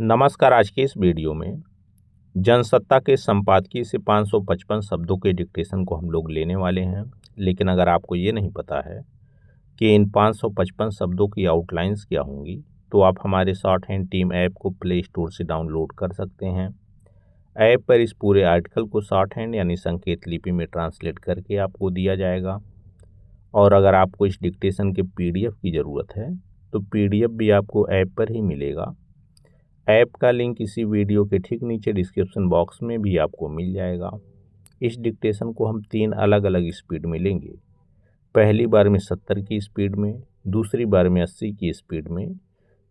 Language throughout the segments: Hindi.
नमस्कार। आज के इस वीडियो में जनसत्ता के संपादकीय से 555 शब्दों के डिक्टेशन को हम लोग लेने वाले हैं। लेकिन अगर आपको ये नहीं पता है कि इन 555 शब्दों की आउटलाइंस क्या होंगी, तो आप हमारे शॉर्ट हैंड टीम ऐप को प्ले स्टोर से डाउनलोड कर सकते हैं। ऐप पर इस पूरे आर्टिकल को शॉर्ट हैंड यानी संकेत लिपि में ट्रांसलेट करके आपको दिया जाएगा। और अगर आपको इस डिक्टेशन के PDF की ज़रूरत है तो PDF भी आपको ऐप पर ही मिलेगा। ऐप का लिंक इसी वीडियो के ठीक नीचे डिस्क्रिप्शन बॉक्स में भी आपको मिल जाएगा। इस डिक्टेशन को हम 3 अलग अलग स्पीड में लेंगे। पहली बार में 70 की स्पीड में, दूसरी बार में 80 की स्पीड में,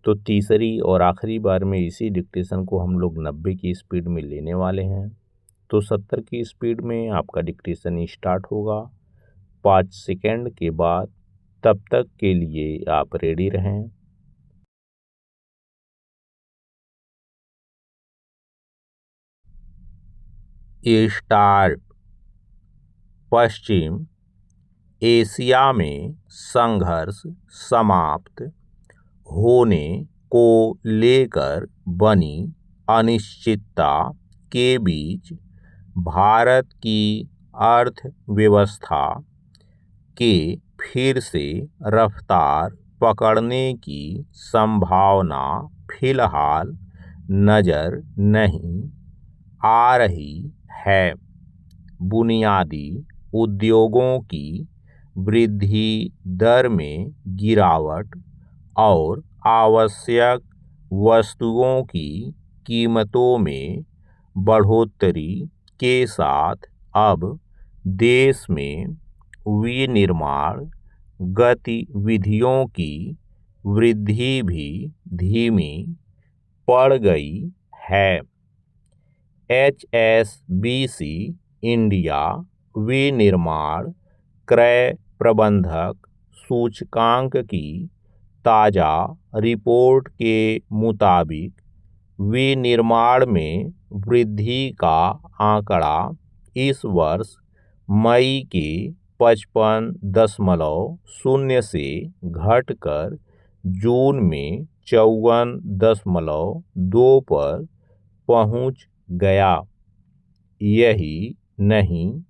तो तीसरी और आखिरी बार में इसी डिक्टेशन को हम लोग 90 की स्पीड में लेने वाले हैं। तो 70 की स्पीड में आपका डिक्टेशन स्टार्ट होगा 5 सेकेंड के बाद। तब तक के लिए आप रेडी रहें। स्टार्ट। पश्चिम एशिया में संघर्ष समाप्त होने को लेकर बनी अनिश्चितता के बीच भारत की अर्थव्यवस्था के फिर से रफ्तार पकड़ने की संभावना फिलहाल नजर नहीं आ रही है। बुनियादी उद्योगों की वृद्धि दर में गिरावट और आवश्यक वस्तुओं की कीमतों में बढ़ोतरी के साथ अब देश में विनिर्माण गतिविधियों की वृद्धि भी धीमी पड़ गई है। HSBC इंडिया विनिर्माण क्रय प्रबंधक सूचकांक की ताज़ा रिपोर्ट के मुताबिक विनिर्माण में वृद्धि का आंकड़ा इस वर्ष मई के 55.0 से घटकर जून में 54.2 पर पहुंच गया। यही नहीं,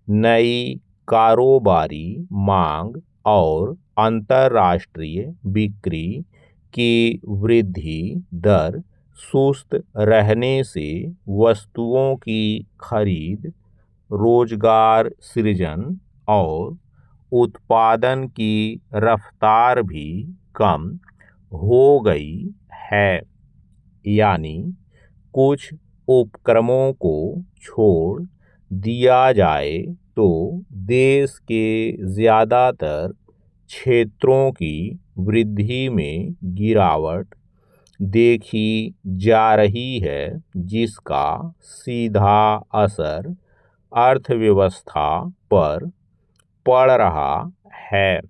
नई कारोबारी मांग और अंतर्राष्ट्रीय बिक्री की वृद्धि दर सुस्त रहने से वस्तुओं की खरीद, रोजगार सृजन और उत्पादन की रफ्तार भी कम हो गई है। यानी कुछ उपक्रमों को छोड़ दिया जाए तो देश के ज़्यादातर क्षेत्रों की वृद्धि में गिरावट देखी जा रही है, जिसका सीधा असर अर्थव्यवस्था पर पड़ रहा है।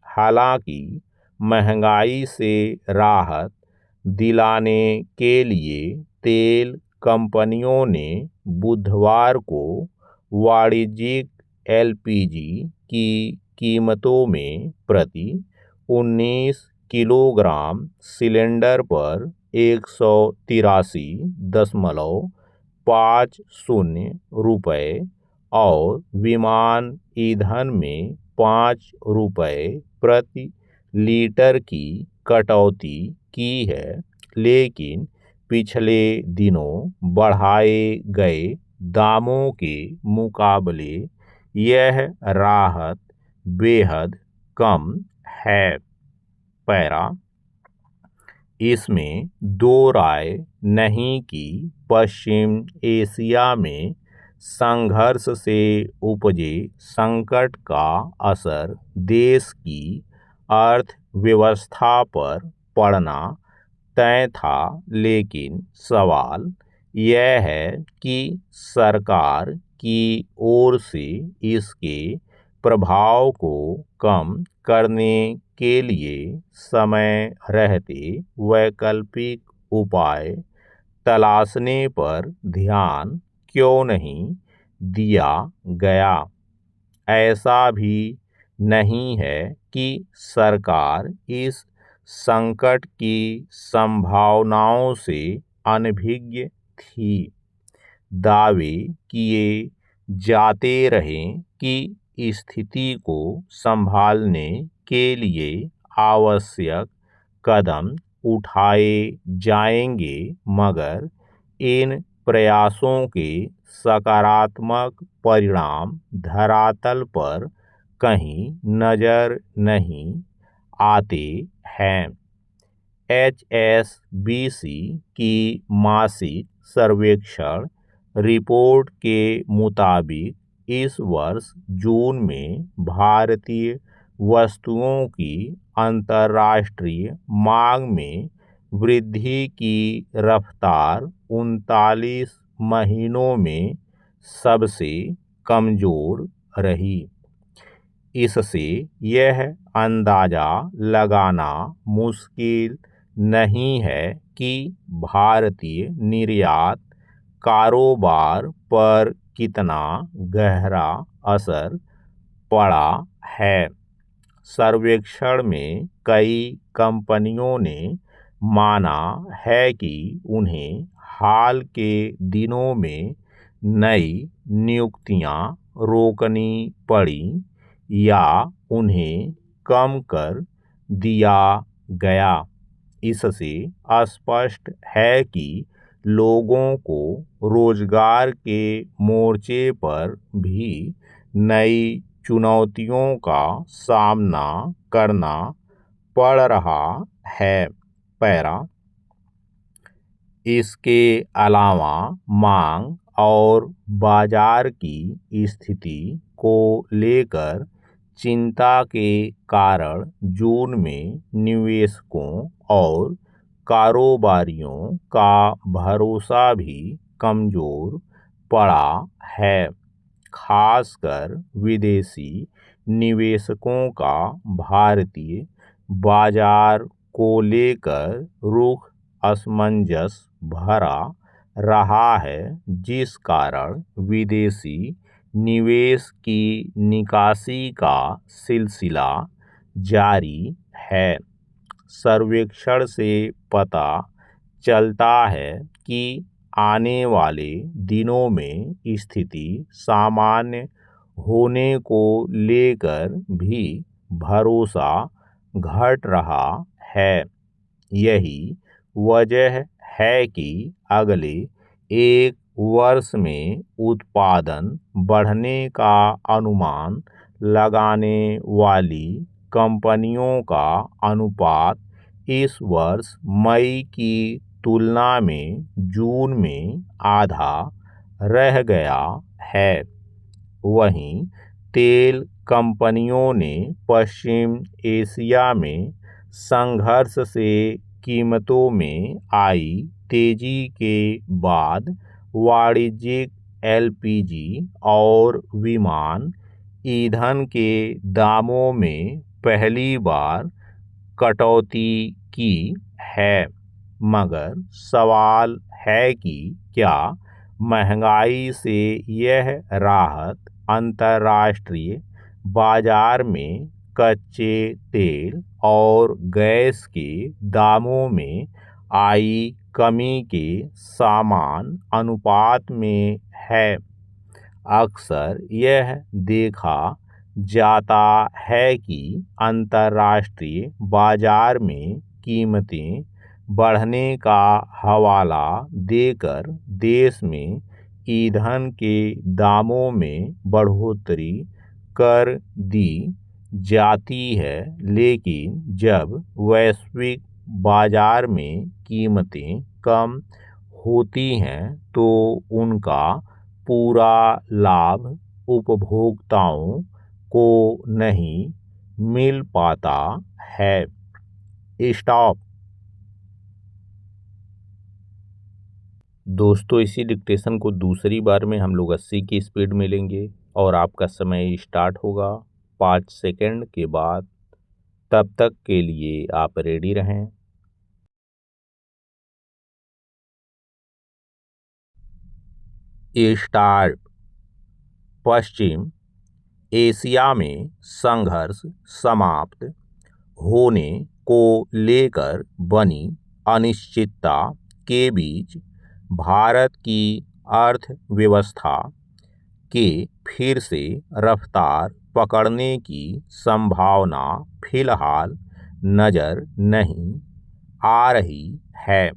हालांकि महंगाई से राहत दिलाने के लिए तेल कंपनियों ने बुधवार को वाणिज्यिक LPG की कीमतों में प्रति 19 किलोग्राम सिलेंडर पर 183.50 रुपये और विमान ईंधन में 5 रुपये प्रति लीटर की कटौती की है। लेकिन पिछले दिनों बढ़ाए गए दामों के मुकाबले यह राहत बेहद कम है। पैरा इसमें दो राय नहीं कि पश्चिम एशिया में संघर्ष से उपजे संकट का असर देश की अर्थव्यवस्था पर पड़ना तय था। लेकिन सवाल यह है कि सरकार की ओर से इसके प्रभाव को कम करने के लिए समय रहते वैकल्पिक उपाय तलाशने पर ध्यान क्यों नहीं दिया गया। ऐसा भी नहीं है कि सरकार इस संकट की संभावनाओं से अनभिज्ञ थी। दावे किए जाते रहे कि स्थिति को संभालने के लिए आवश्यक कदम उठाए जाएंगे, मगर इन प्रयासों के सकारात्मक परिणाम धरातल पर कहीं नजर नहीं आते हैं। HSBC की मासिक सर्वेक्षण रिपोर्ट के मुताबिक इस वर्ष जून में भारतीय वस्तुओं की अंतर्राष्ट्रीय मांग में वृद्धि की रफ्तार 39 महीनों में सबसे कमजोर रही। इससे यह अंदाजा लगाना मुश्किल नहीं है कि भारतीय निर्यात कारोबार पर कितना गहरा असर पड़ा है। सर्वेक्षण में कई कंपनियों ने माना है कि उन्हें हाल के दिनों में नई नियुक्तियां रोकनी पड़ी या उन्हें कम कर दिया गया। इससे स्पष्ट है कि लोगों को रोजगार के मोर्चे पर भी नई चुनौतियों का सामना करना पड़ रहा है। पैरा इसके अलावा मांग और बाजार की स्थिति को लेकर चिंता के कारण जून में निवेशकों और कारोबारियों का भरोसा भी कमजोर पड़ा है। खासकर विदेशी निवेशकों का भारतीय बाजार को लेकर रुख असमंजस भरा रहा है, जिस कारण विदेशी निवेश की निकासी का सिलसिला जारी है। सर्वेक्षण से पता चलता है कि आने वाले दिनों में स्थिति सामान्य होने को लेकर भी भरोसा घट रहा है। यही वजह है कि अगले एक वर्ष में उत्पादन बढ़ने का अनुमान लगाने वाली कंपनियों का अनुपात इस वर्ष मई की तुलना में जून में आधा रह गया है। वहीं तेल कंपनियों ने पश्चिम एशिया में संघर्ष से कीमतों में आई तेजी के बाद वाणिज्यिक LPG और विमान ईंधन के दामों में पहली बार कटौती की है। मगर सवाल है कि क्या महंगाई से यह राहत अंतर्राष्ट्रीय बाजार में कच्चे तेल और गैस के दामों में आई कमी के समान अनुपात में है। अक्सर यह देखा जाता है कि अंतर्राष्ट्रीय बाजार में कीमतें बढ़ने का हवाला देकर देश में ईंधन के दामों में बढ़ोतरी कर दी जाती है, लेकिन जब वैश्विक बाजार में कीमतें कम होती हैं तो उनका पूरा लाभ उपभोक्ताओं को नहीं मिल पाता है। स्टॉप। दोस्तों, इसी डिक्टेशन को दूसरी बार में हम लोग 80 की स्पीड में लेंगे और आपका समय स्टार्ट होगा 5 सेकंड के बाद। तब तक के लिए आप रेडी रहें। स्टार्ट। पश्चिम एशिया में संघर्ष समाप्त होने को लेकर बनी अनिश्चितता के बीच भारत की अर्थव्यवस्था के फिर से रफ्तार पकड़ने की संभावना फिलहाल नजर नहीं आ रही है।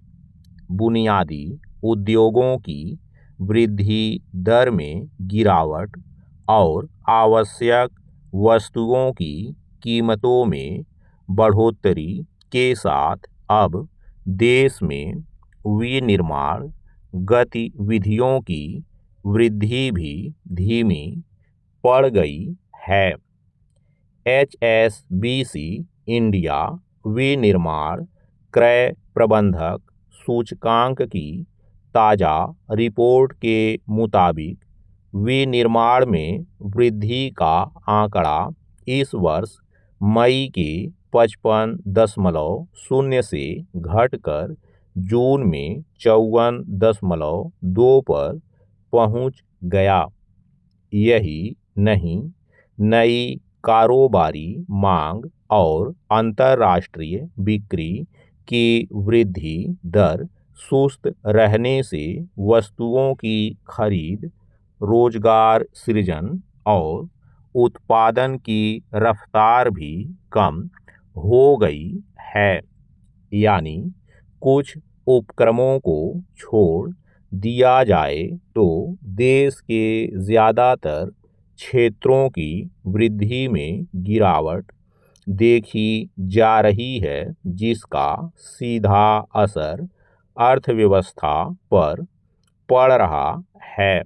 बुनियादी उद्योगों की वृद्धि दर में गिरावट और आवश्यक वस्तुओं की कीमतों में बढ़ोतरी के साथ अब देश में विनिर्माण गतिविधियों की वृद्धि भी धीमी पड़ गई है। HSBC इंडिया विनिर्माण क्रय प्रबंधक सूचकांक की ताज़ा रिपोर्ट के मुताबिक विनिर्माण में वृद्धि का आंकड़ा इस वर्ष मई के 55.0 से घटकर जून में 54.2 पर पहुंच गया। यही नहीं, नई कारोबारी मांग और अंतर्राष्ट्रीय बिक्री की वृद्धि दर सुस्त रहने से वस्तुओं की खरीद, रोजगार सृजन और उत्पादन की रफ्तार भी कम हो गई है। यानी कुछ उपक्रमों को छोड़ दिया जाए तो देश के ज़्यादातर क्षेत्रों की वृद्धि में गिरावट देखी जा रही है, जिसका सीधा असर अर्थव्यवस्था पर पड़ रहा है।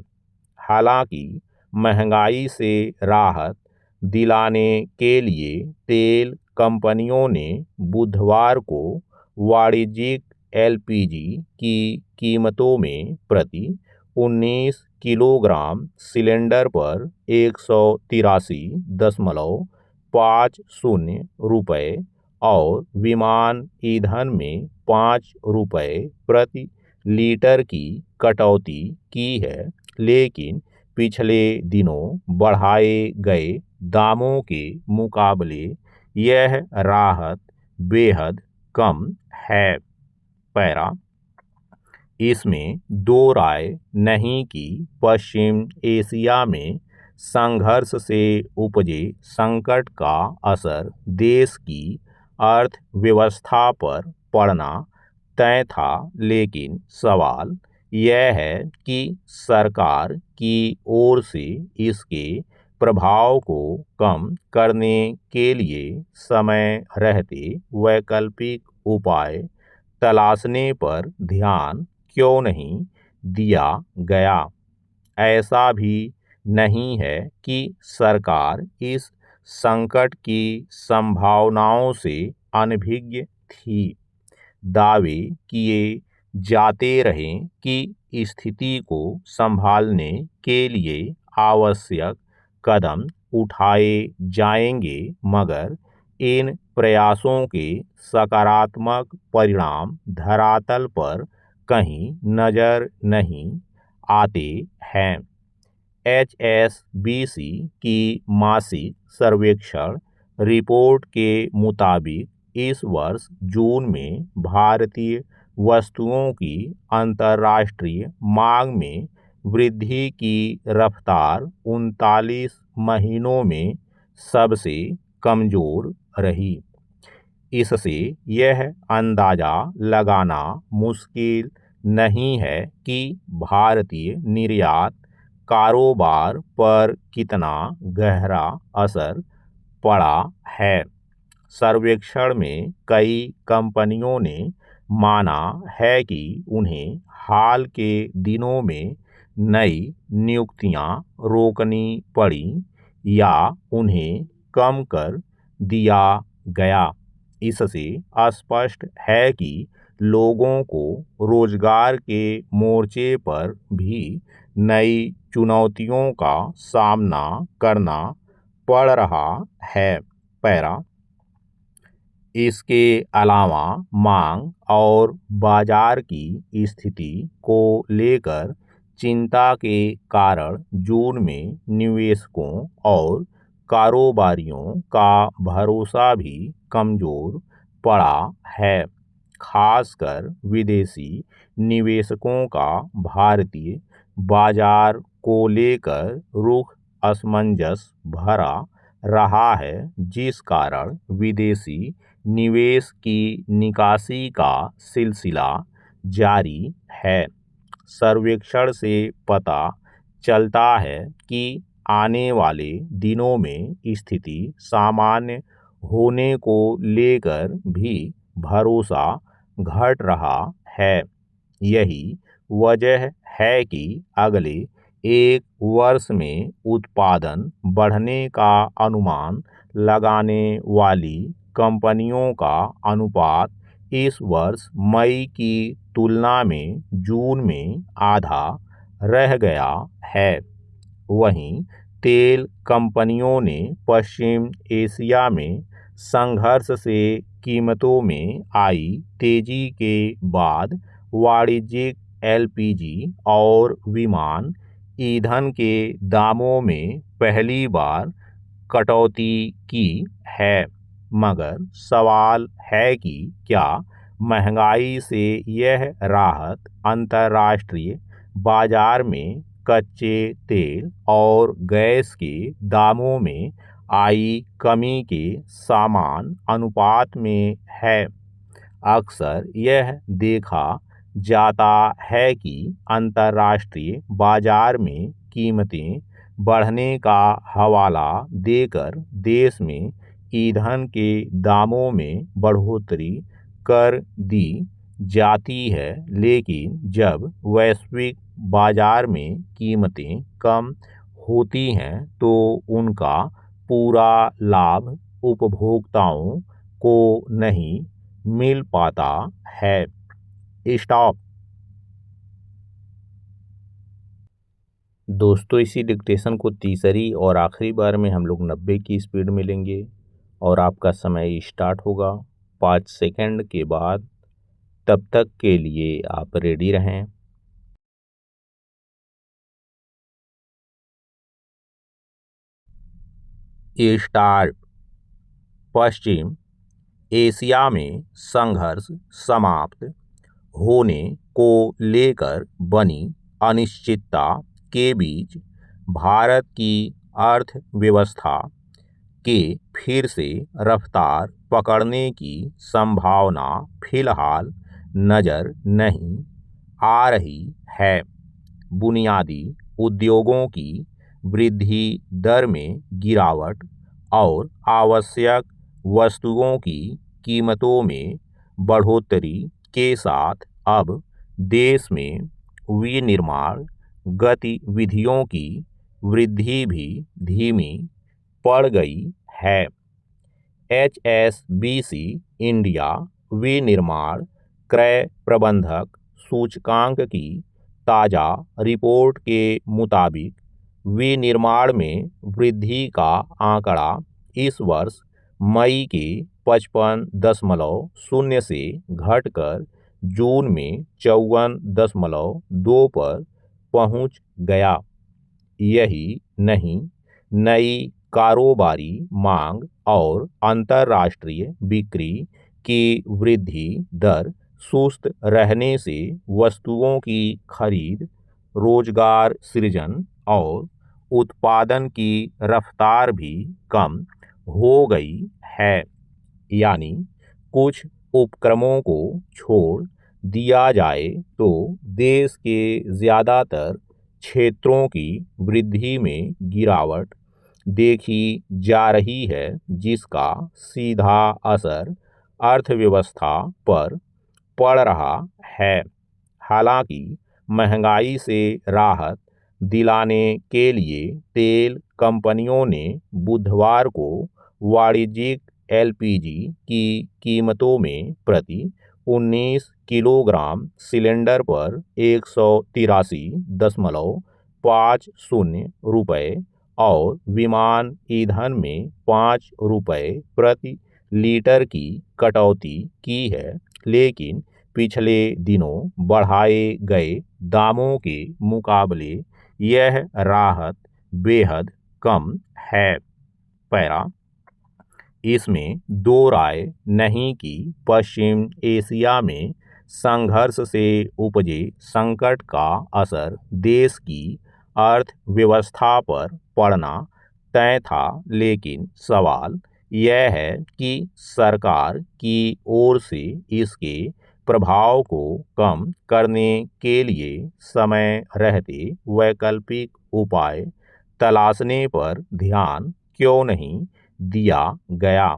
हालांकि महंगाई से राहत दिलाने के लिए तेल कंपनियों ने बुधवार को वाणिज्यिक LPG की कीमतों में प्रति 19 किलोग्राम सिलेंडर पर 183.50 रुपये और विमान ईंधन में 5 रुपये प्रति लीटर की कटौती की है, लेकिन पिछले दिनों बढ़ाए गए दामों के मुकाबले यह राहत बेहद कम है। पैरा इसमें दो राय नहीं कि पश्चिम एशिया में संघर्ष से उपजे संकट का असर देश की अर्थव्यवस्था पर पड़ना तय था, लेकिन सवाल यह है कि सरकार की ओर से इसके प्रभाव को कम करने के लिए समय रहते वैकल्पिक उपाय तलाशने पर ध्यान क्यों नहीं दिया गया। ऐसा भी नहीं है कि सरकार इस संकट की संभावनाओं से अनभिज्ञ थी। दावे किए जाते रहे कि स्थिति को संभालने के लिए आवश्यक कदम उठाए जाएंगे, मगर इन प्रयासों के सकारात्मक परिणाम धरातल पर कहीं नजर नहीं आते हैं। HSBC की मासिक सर्वेक्षण रिपोर्ट के मुताबिक इस वर्ष जून में भारतीय वस्तुओं की अंतर्राष्ट्रीय मांग में वृद्धि की रफ्तार 39 महीनों में सबसे कमजोर रही। इससे यह अंदाजा लगाना मुश्किल नहीं है कि भारतीय निर्यात कारोबार पर कितना गहरा असर पड़ा है। सर्वेक्षण में कई कंपनियों ने माना है कि उन्हें हाल के दिनों में नई नियुक्तियां रोकनी पड़ी या उन्हें कम कर दिया गया। इससे स्पष्ट है कि लोगों को रोजगार के मोर्चे पर भी नई चुनौतियों का सामना करना पड़ रहा है। पैरा इसके अलावा मांग और बाजार की स्थिति को लेकर चिंता के कारण जून में निवेशकों और कारोबारियों का भरोसा भी कमजोर पड़ा है। खासकर विदेशी निवेशकों का भारतीय बाजार को लेकर रुख असमंजस भरा रहा है, जिस कारण विदेशी निवेश की निकासी का सिलसिला जारी है। सर्वेक्षण से पता चलता है कि आने वाले दिनों में स्थिति सामान्य होने को लेकर भी भरोसा घट रहा है। यही वजह है कि अगले एक वर्ष में उत्पादन बढ़ने का अनुमान लगाने वाली कंपनियों का अनुपात इस वर्ष मई की तुलना में जून में आधा रह गया है। वहीं तेल कंपनियों ने पश्चिम एशिया में संघर्ष से कीमतों में आई तेजी के बाद वाणिज्यिक एलपीजी और विमान ईंधन के दामों में पहली बार कटौती की है। मगर सवाल है कि क्या महंगाई से यह राहत अंतर्राष्ट्रीय बाजार में कच्चे तेल और गैस के दामों में आई कमी के समान अनुपात में है? अक्सर यह देखा जाता है कि अंतर्राष्ट्रीय बाजार में कीमतें बढ़ने का हवाला देकर देश में ईंधन के दामों में बढ़ोतरी कर दी जाती है, लेकिन जब वैश्विक बाजार में कीमतें कम होती हैं तो उनका पूरा लाभ उपभोक्ताओं को नहीं मिल पाता है। स्टॉप। दोस्तों, इसी डिक्टेशन को तीसरी और आखिरी बार में हम लोग 90 की स्पीड में लेंगे और आपका समय स्टार्ट होगा 5 सेकंड के बाद। तब तक के लिए आप रेडी रहें। स्टार्ट। पश्चिम एशिया में संघर्ष समाप्त होने को लेकर बनी अनिश्चितता के बीच भारत की अर्थव्यवस्था के फिर से रफ्तार पकड़ने की संभावना फिलहाल नजर नहीं आ रही है। बुनियादी उद्योगों की वृद्धि दर में गिरावट और आवश्यक वस्तुओं की कीमतों में बढ़ोतरी के साथ अब देश में विनिर्माण गतिविधियों की वृद्धि भी धीमी पड़ गई है। HSBC इंडिया विनिर्माण क्रय प्रबंधक सूचकांक की ताज़ा रिपोर्ट के मुताबिक विनिर्माण में वृद्धि का आंकड़ा इस वर्ष मई के 55.0 से घटकर जून में 54.2 पर पहुंच गया। यही नहीं, नई कारोबारी मांग और अंतर्राष्ट्रीय बिक्री की वृद्धि दर सुस्त रहने से वस्तुओं की खरीद, रोजगार सृजन और उत्पादन की रफ्तार भी कम हो गई है। यानी कुछ उपक्रमों को छोड़ दिया जाए तो देश के ज़्यादातर क्षेत्रों की वृद्धि में गिरावट देखी जा रही है, जिसका सीधा असर अर्थव्यवस्था पर पड़ रहा है। हालांकि महंगाई से राहत दिलाने के लिए तेल कंपनियों ने बुधवार को वाणिज्यिक एलपीजी की कीमतों में प्रति 19 किलोग्राम सिलेंडर पर 183.50 रुपये और विमान ईंधन में 5 रुपये प्रति लीटर की कटौती की है, लेकिन पिछले दिनों बढ़ाए गए दामों के मुकाबले यह राहत बेहद कम है। पैरा इसमें दो राय नहीं कि पश्चिम एशिया में संघर्ष से उपजे संकट का असर देश की अर्थव्यवस्था पर पड़ना तय था, लेकिन सवाल यह है कि सरकार की ओर से इसके प्रभाव को कम करने के लिए समय रहते वैकल्पिक उपाय तलाशने पर ध्यान क्यों नहीं दिया गया।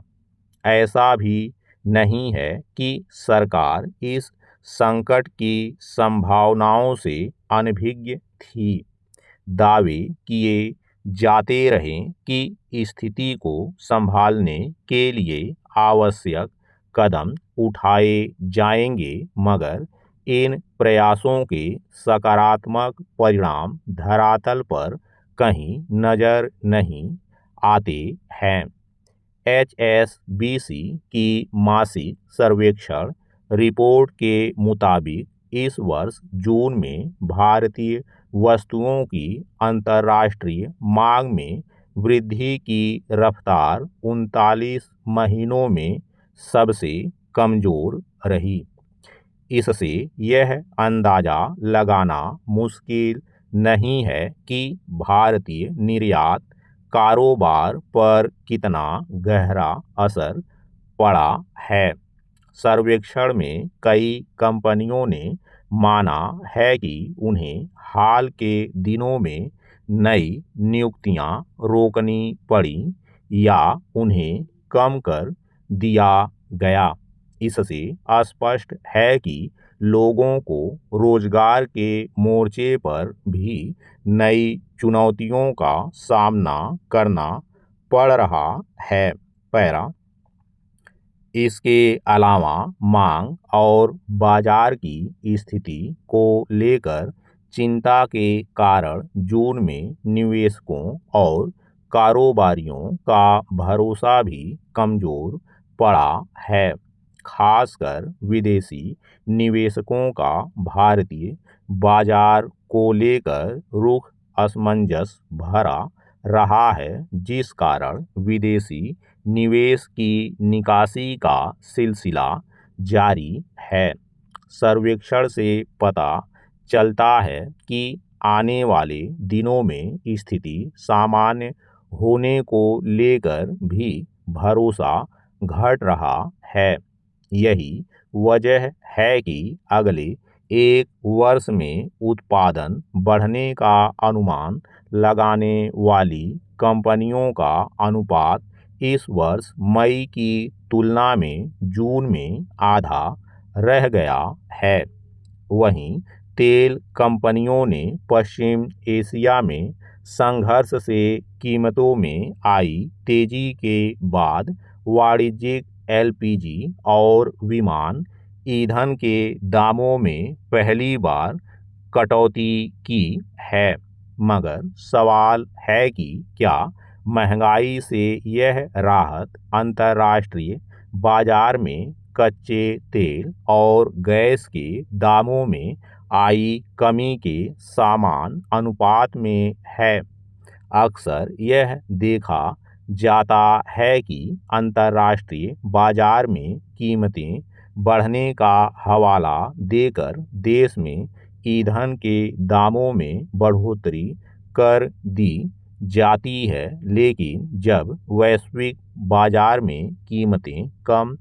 ऐसा भी नहीं है कि सरकार इस संकट की संभावनाओं से अनभिज्ञ थी। दावे किए जाते रहे कि स्थिति को संभालने के लिए आवश्यक कदम उठाए जाएंगे, मगर इन प्रयासों के सकारात्मक परिणाम धरातल पर कहीं नजर नहीं आते हैं। HSBC की मासिक सर्वेक्षण रिपोर्ट के मुताबिक इस वर्ष जून में भारतीय वस्तुओं की अंतर्राष्ट्रीय मांग में वृद्धि की रफ्तार 39 महीनों में सबसे कमजोर रही। इससे यह अंदाजा लगाना मुश्किल नहीं है कि भारतीय निर्यात कारोबार पर कितना गहरा असर पड़ा है। सर्वेक्षण में कई कंपनियों ने माना है कि उन्हें हाल के दिनों में नई नियुक्तियां रोकनी पड़ी या उन्हें कम कर दिया गया। इससे स्पष्ट है कि लोगों को रोजगार के मोर्चे पर भी नई चुनौतियों का सामना करना पड़ रहा है। पैरा इसके अलावा मांग और बाजार की स्थिति को लेकर चिंता के कारण जून में निवेशकों और कारोबारियों का भरोसा भी कमजोर पड़ा है। खासकर विदेशी निवेशकों का भारतीय बाजार को लेकर रुख असमंजस भरा रहा है, जिस कारण विदेशी निवेश की निकासी का सिलसिला जारी है। सर्वेक्षण से पता चलता है कि आने वाले दिनों में स्थिति सामान्य होने को लेकर भी भरोसा घट रहा है। यही वजह है कि अगले एक वर्ष में उत्पादन बढ़ने का अनुमान लगाने वाली कंपनियों का अनुपात इस वर्ष मई की तुलना में जून में आधा रह गया है। वहीं तेल कंपनियों ने पश्चिम एशिया में संघर्ष से कीमतों में आई तेजी के बाद वाणिज्यिक LPG और विमान ईंधन के दामों में पहली बार कटौती की है। मगर सवाल है कि क्या महंगाई से यह राहत अंतर्राष्ट्रीय बाजार में कच्चे तेल और गैस के दामों में आई कमी के समान अनुपात में है। अक्सर यह देखा जाता है कि अंतर्राष्ट्रीय बाजार में कीमतें बढ़ने का हवाला देकर देश में ईंधन के दामों में बढ़ोतरी कर दी जाती है, लेकिन जब वैश्विक बाजार में कीमतें कम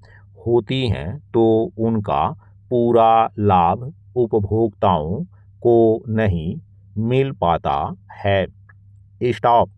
होती हैं तो उनका पूरा लाभ उपभोक्ताओं को नहीं मिल पाता है। स्टॉप।